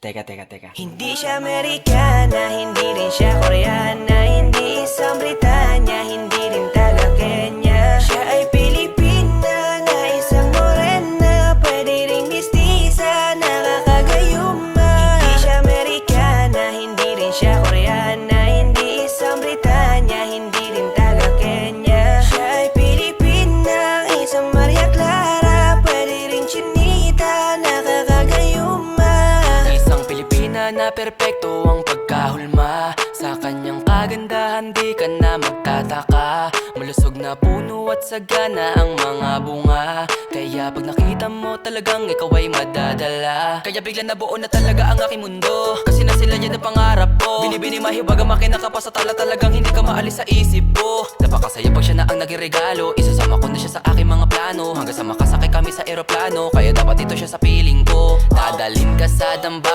Teka. Hindi siya Amerikana, hindi rin siya Koreana, hindi isang Britanya, hindi rin taga Kenya. Siya ay Pilipina na isang morena, pwede ring mistisa, nakakagayuma. Hindi siya Amerikana, hindi rin siya Koreana, hindi isang Britanya, hindi rin taga Kenya. Siya ay Pilipina, isang Maria Clara, pwede ring chinita, nakakagayuma. Na perpekto ang pagkahulma. Sa kanyang kagandahan di ka na magtataka. Malusog na puno at sagana ang mga bunga. Kaya pag nakita mo talagang ikaw ay madadala. Kaya bigla nabuo na talaga ang aking mundo. Kasi na sila yan ang pangarap ko. Binibini mahiwaga makina ka pa sa tala, talagang hindi ka maalis sa isip ko. Napakasaya pag siya na ang naging regalo. Isasama ko na siya sa aking mga plano. Hanggang sa makasakay kami sa eroplano. Kaya dapat ito siya sa piling ko. Dadalhin ka sa damba